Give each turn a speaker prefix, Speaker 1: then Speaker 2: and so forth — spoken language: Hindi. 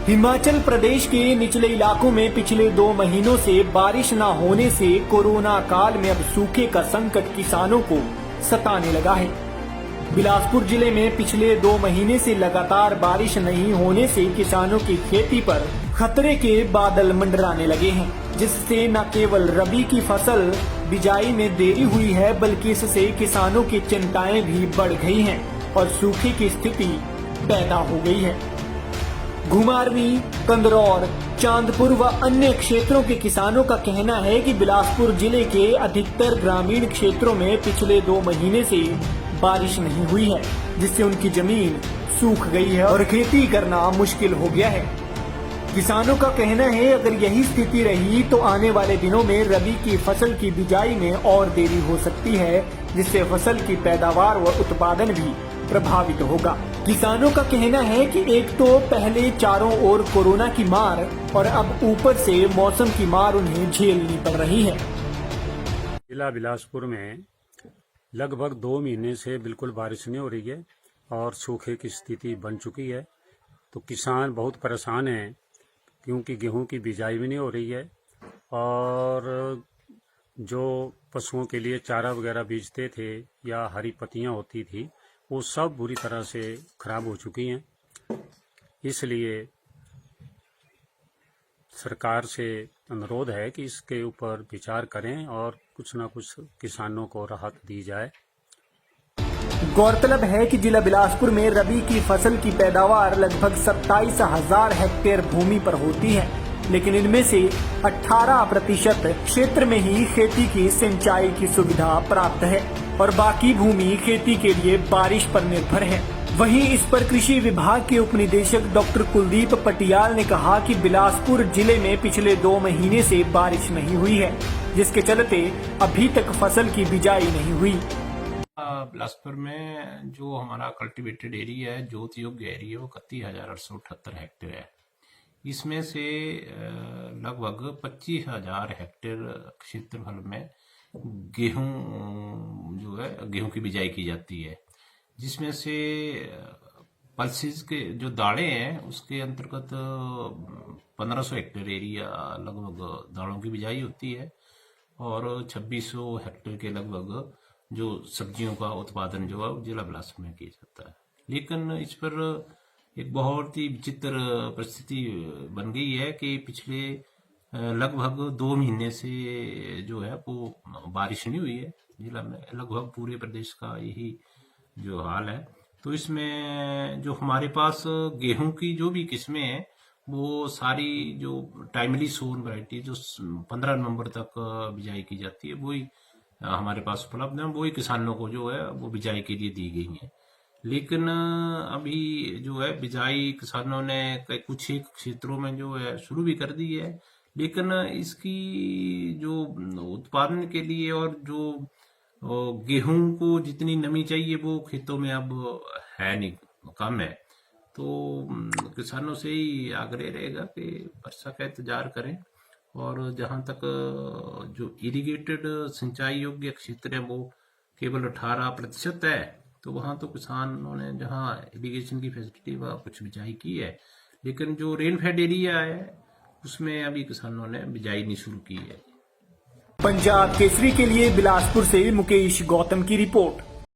Speaker 1: हिमाचल प्रदेश के निचले इलाकों में पिछले 2 महीनों से बारिश न होने से कोरोना काल में अब सूखे का संकट किसानों को सताने लगा है। बिलासपुर जिले में पिछले 2 महीने से लगातार बारिश नहीं होने से किसानों की खेती पर खतरे के बादल मंडराने लगे हैं, जिससे न केवल रबी की फसल बिजाई में देरी हुई है, बल्कि इससे किसानों की चिंताएं भी बढ़ गई हैं और सूखे की स्थिति पैदा हो गई है। घुमारवीं, कंदरौर, चांदपुर व अन्य क्षेत्रों के किसानों का कहना है कि बिलासपुर जिले के अधिकतर ग्रामीण क्षेत्रों में पिछले 2 महीने से बारिश नहीं हुई है, जिससे उनकी जमीन सूख गई है और खेती करना मुश्किल हो गया है। किसानों का कहना है अगर यही स्थिति रही तो आने वाले दिनों में रबी की फसल की बिजाई में और देरी हो सकती है, जिससे फसल की पैदावार व उत्पादन भी प्रभावित होगा। किसानों का कहना है कि एक तो पहले चारों ओर कोरोना की मार और अब ऊपर से मौसम की मार उन्हें झेलनी पड़ रही है।
Speaker 2: जिला बिलासपुर में लगभग 2 महीने से बिल्कुल बारिश नहीं हो रही है और सूखे की स्थिति बन चुकी है। तो किसान बहुत परेशान हैं क्योंकि गेहूं की बिजाई भी नहीं हो रही है और जो पशुओं के लिए चारा वगैरह बीजते थे या हरी पत्तियां होती थी वो सब बुरी तरह से खराब हो चुकी हैं। इसलिए सरकार से अनुरोध है कि इसके ऊपर विचार करें और कुछ न कुछ किसानों को राहत दी जाए।
Speaker 1: गौरतलब है कि जिला बिलासपुर में रबी की फसल की पैदावार लगभग 27,000 हेक्टेयर भूमि पर होती है, लेकिन इनमें से 18% क्षेत्र में ही खेती की सिंचाई की सुविधा प्राप्त है और बाकी भूमि खेती के लिए बारिश पर निर्भर है। वहीं इस पर कृषि विभाग के उप निदेशक डॉक्टर कुलदीप पटियाल ने कहा कि बिलासपुर जिले में पिछले 2 महीने से बारिश नहीं हुई है, जिसके चलते अभी तक फसल की बिजाई नहीं हुई।
Speaker 3: बिलासपुर में जो हमारा कल्टीवेटेड एरिया है, जोत योग्य एरिया, वो 31,878 हेक्टेयर है। इसमें से लगभग 25,000 हेक्टेयर क्षेत्रफल में गेहूं जो है गेहूं की बिजाई की जाती है, जिसमें से पल्सेस के जो दालें हैं उसके अंतर्गत 1500 हेक्टेयर एरिया लगभग दालों की बिजाई होती है और 2600 हेक्टेयर के लगभग जो सब्जियों का उत्पादन जो है जिला बिलासपुर में किया जाता है। लेकिन इस पर एक बहुत ही विचित्र परिस्थिति बन गई है कि पिछले लगभग 2 महीने से जो है वो बारिश नहीं हुई है जिला में। लगभग पूरे प्रदेश का यही जो हाल है। तो इसमें जो हमारे पास गेहूं की जो भी किस्में हैं वो सारी जो टाइमली सोन वैरायटी जो 15 नवंबर तक बिजाई की जाती है वही हमारे पास उपलब्ध है, वही किसानों को जो है वो बिजाई के लिए दी गई है। लेकिन अभी जो है बिजाई किसानों ने कुछ एक क्षेत्रों में जो है शुरू भी कर दी है, लेकिन इसकी जो उत्पादन के लिए और जो गेहूं को जितनी नमी चाहिए वो खेतों में अब है नहीं, कम है। तो किसानों से ही आग्रह रहेगा कि वर्षा का इंतजार करें और जहां तक जो इरिगेटेड सिंचाई योग्य क्षेत्र है वो केवल 18% है, तो वहां तो किसानों ने जहां इरिगेशन की फैसिलिटी वह कुछ बिजाई की है, लेकिन जो रेनफेड एरिया है उसमें अभी किसानों ने बिजाई नहीं शुरू की है।
Speaker 1: पंजाब केसरी के लिए बिलासपुर से मुकेश गौतम की रिपोर्ट।